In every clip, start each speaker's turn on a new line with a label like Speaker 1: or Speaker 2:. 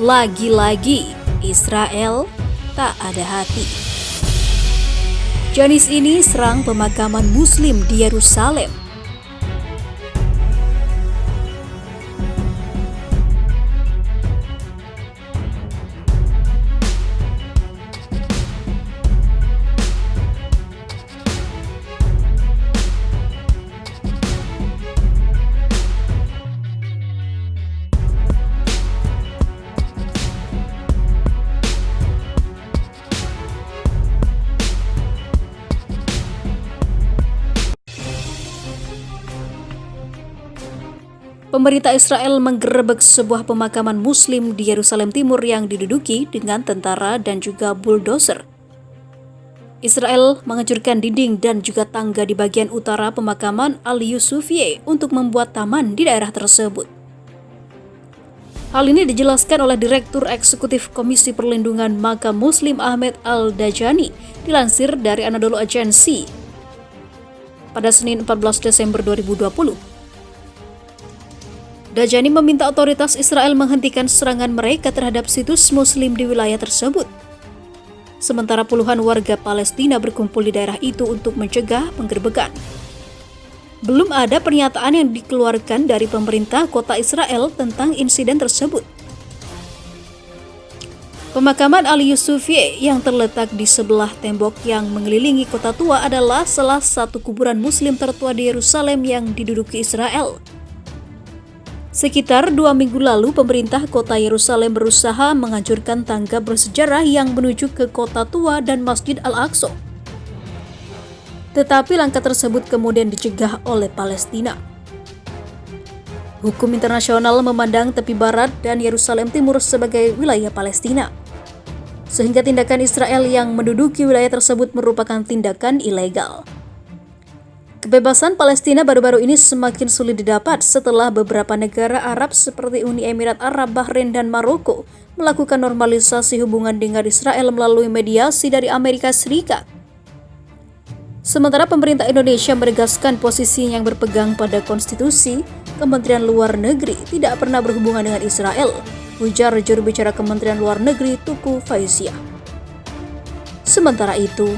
Speaker 1: Lagi-lagi Israel tak ada hati. Zionis ini serang pemakaman Muslim di Yerusalem. Pemerintah Israel menggerebek sebuah pemakaman Muslim di Yerusalem Timur yang diduduki dengan tentara dan juga bulldozer. Israel menghancurkan dinding dan juga tangga di bagian utara pemakaman Al-Yusufiyeh untuk membuat taman di daerah tersebut. Hal ini dijelaskan oleh Direktur Eksekutif Komisi Perlindungan Makam Muslim Ahmed Al-Dajani, dilansir dari Anadolu Agency pada Senin 14 Desember 2020. Dajani meminta otoritas Israel menghentikan serangan mereka terhadap situs Muslim di wilayah tersebut. Sementara puluhan warga Palestina berkumpul di daerah itu untuk mencegah penggerbekan. Belum ada pernyataan yang dikeluarkan dari pemerintah kota Israel tentang insiden tersebut. Pemakaman Al-Yusufiyeh yang terletak di sebelah tembok yang mengelilingi kota tua adalah salah satu kuburan Muslim tertua di Yerusalem yang diduduki Israel. Sekitar 2 minggu lalu, pemerintah kota Yerusalem berusaha menghancurkan tangga bersejarah yang menuju ke kota tua dan Masjid Al-Aqsa. Tetapi langkah tersebut kemudian dicegah oleh Palestina. Hukum internasional memandang tepi barat dan Yerusalem Timur sebagai wilayah Palestina, sehingga tindakan Israel yang menduduki wilayah tersebut merupakan tindakan ilegal. Kebebasan Palestina baru-baru ini semakin sulit didapat setelah beberapa negara Arab seperti Uni Emirat Arab, Bahrain, dan Maroko melakukan normalisasi hubungan dengan Israel melalui mediasi dari Amerika Serikat. Sementara pemerintah Indonesia menegaskan posisinya yang berpegang pada konstitusi, Kementerian Luar Negeri tidak pernah berhubungan dengan Israel, ujar juru bicara Kementerian Luar Negeri Tuku Faiziah. Sementara itu,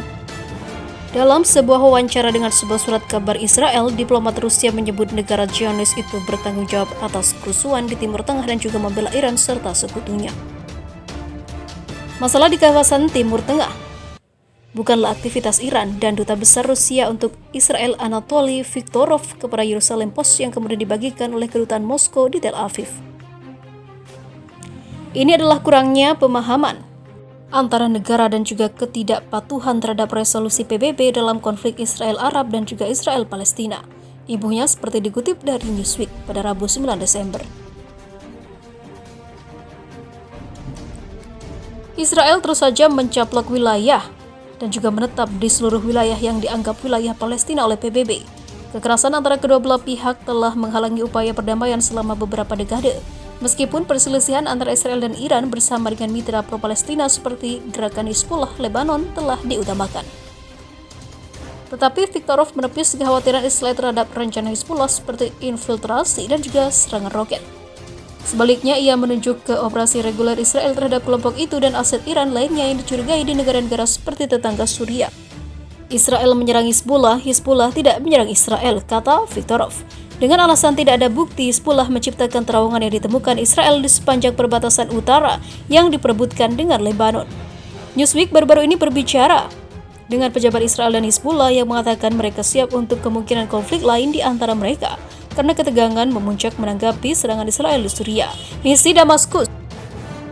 Speaker 1: dalam sebuah wawancara dengan sebuah surat kabar Israel, diplomat Rusia menyebut negara Zionis itu bertanggung jawab atas kerusuhan di Timur Tengah dan juga membela Iran serta sekutunya. Masalah di kawasan Timur Tengah bukanlah aktivitas Iran, dan Duta Besar Rusia untuk Israel Anatoly Viktorov kepada Yerusalem Post yang kemudian dibagikan oleh kedutaan Moskow di Tel Aviv. Ini adalah kurangnya pemahaman antara negara dan juga ketidakpatuhan terhadap resolusi PBB dalam konflik Israel-Arab dan juga Israel-Palestina. Ibunya seperti dikutip dari Newsweek pada Rabu 9 Desember. Israel terus saja mencaplok wilayah dan juga menetap di seluruh wilayah yang dianggap wilayah Palestina oleh PBB. Kekerasan antara kedua belah pihak telah menghalangi upaya perdamaian selama beberapa dekade. Meskipun perselisihan antara Israel dan Iran bersama dengan mitra pro-Palestina seperti gerakan Hizbullah Lebanon telah diutamakan. Tetapi Viktorov menepis kekhawatiran Israel terhadap rencana Hizbullah seperti infiltrasi dan juga serangan roket. Sebaliknya, ia menunjuk ke operasi reguler Israel terhadap kelompok itu dan aset Iran lainnya yang dicurigai di negara-negara seperti tetangga Suriah. Israel menyerang Hizbullah, Hizbullah tidak menyerang Israel, kata Viktorov. Dengan alasan tidak ada bukti, Hizbullah menciptakan terowongan yang ditemukan Israel di sepanjang perbatasan utara yang diperebutkan dengan Lebanon. Newsweek baru-baru ini berbicara dengan pejabat Israel dan Hizbullah yang mengatakan mereka siap untuk kemungkinan konflik lain di antara mereka karena ketegangan memuncak menanggapi serangan Israel di Suriah. Misi Damaskus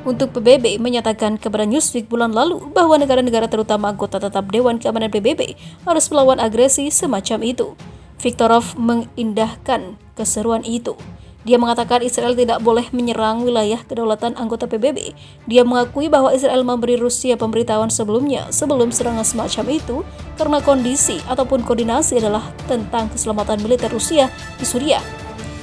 Speaker 1: untuk PBB menyatakan kepada Newsweek bulan lalu bahwa negara-negara terutama anggota tetap Dewan Keamanan PBB harus melawan agresi semacam itu. Viktorov mengindahkan keseruan itu. Dia mengatakan Israel tidak boleh menyerang wilayah kedaulatan anggota PBB. Dia mengakui bahwa Israel memberi Rusia pemberitahuan sebelumnya sebelum serangan semacam itu karena kondisi ataupun koordinasi adalah tentang keselamatan militer Rusia di Suriah.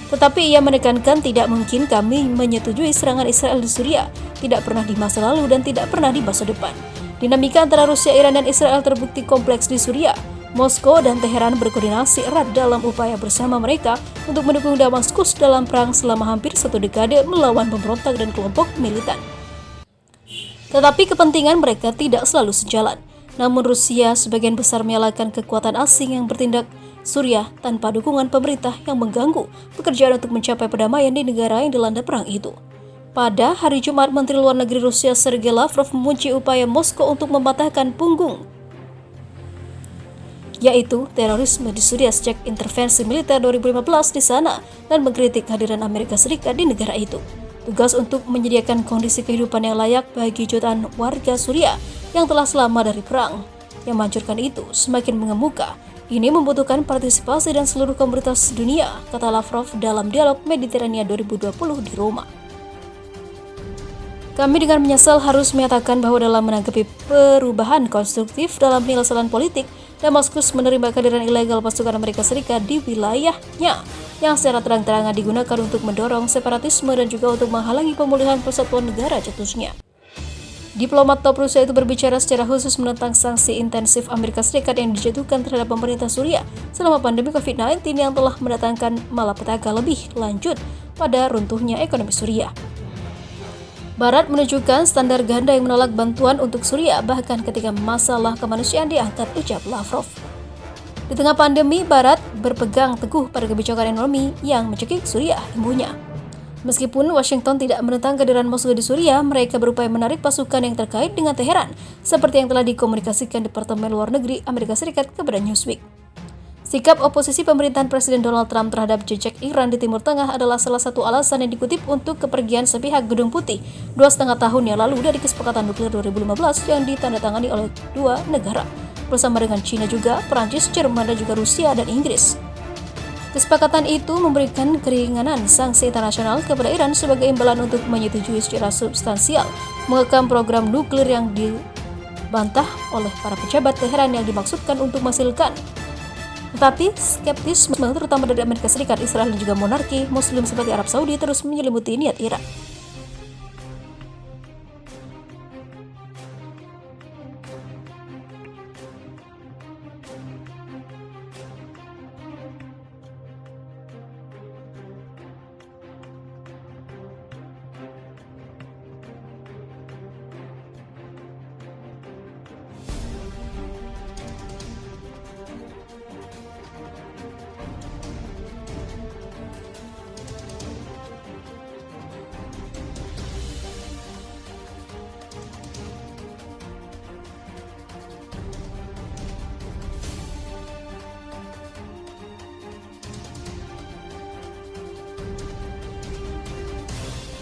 Speaker 1: Tetapi ia menekankan tidak mungkin kami menyetujui serangan Israel di Suriah, tidak pernah di masa lalu dan tidak pernah di masa depan. Dinamika antara Rusia, Iran, dan Israel terbukti kompleks di Suriah. Moskow dan Teheran berkoordinasi erat dalam upaya bersama mereka untuk mendukung Damaskus dalam perang selama hampir 1 dekade melawan pemberontak dan kelompok militan. Tetapi kepentingan mereka tidak selalu sejalan. Namun Rusia sebagian besar menyalahkan kekuatan asing yang bertindak Suriah tanpa dukungan pemerintah yang mengganggu pekerjaan untuk mencapai perdamaian di negara yang dilanda perang itu. Pada hari Jumat, Menteri Luar Negeri Rusia Sergei Lavrov memuji upaya Moskow untuk mematahkan punggung yaitu terorisme di Suriah sejak intervensi militer 2015 di sana dan mengkritik kehadiran Amerika Serikat di negara itu. Tugas untuk menyediakan kondisi kehidupan yang layak bagi jutaan warga Suriah yang telah selamat dari perang yang menghancurkan itu semakin mengemuka. Ini membutuhkan partisipasi dan seluruh komunitas dunia, kata Lavrov dalam dialog Mediterania 2020 di Roma. Kami dengan menyesal harus menyatakan bahwa dalam menanggapi perubahan konstruktif dalam penyelesaian politik, Damaskus menerima kehadiran ilegal pasukan Amerika Serikat di wilayahnya yang secara terang-terangan digunakan untuk mendorong separatisme dan juga untuk menghalangi pemulihan persatuan negara cetusnya. Diplomat top Rusia itu berbicara secara khusus menentang sanksi intensif Amerika Serikat yang dijatuhkan terhadap pemerintah Suriah selama pandemi COVID-19 yang telah mendatangkan malapetaka lebih lanjut pada runtuhnya ekonomi Suriah. Barat menunjukkan standar ganda yang menolak bantuan untuk Suriah bahkan ketika masalah kemanusiaan diangkat, ucap Lavrov. Di tengah pandemi, Barat berpegang teguh pada kebijakan ekonomi yang mencekik Suriah, imbuhnya. Meskipun Washington tidak menentang kehadiran Moskow di Suriah, mereka berupaya menarik pasukan yang terkait dengan Teheran, seperti yang telah dikomunikasikan Departemen Luar Negeri Amerika Serikat kepada Newsweek. Sikap oposisi pemerintahan Presiden Donald Trump terhadap jejak Iran di Timur Tengah adalah salah satu alasan yang dikutip untuk kepergian sepihak Gedung Putih 2,5 tahun yang lalu dari kesepakatan nuklir 2015 yang ditandatangani oleh dua negara, bersama dengan China juga, Perancis, Jerman, dan juga Rusia dan Inggris. Kesepakatan itu memberikan keringanan sanksi internasional kepada Iran sebagai imbalan untuk menyetujui secara substansial mengekang program nuklir yang dibantah oleh para pejabat Teheran yang dimaksudkan untuk menghasilkan. Tetapi skeptisme terutama dari Amerika Serikat, Israel, dan juga monarki Muslim seperti Arab Saudi terus menyelimuti niat Iran.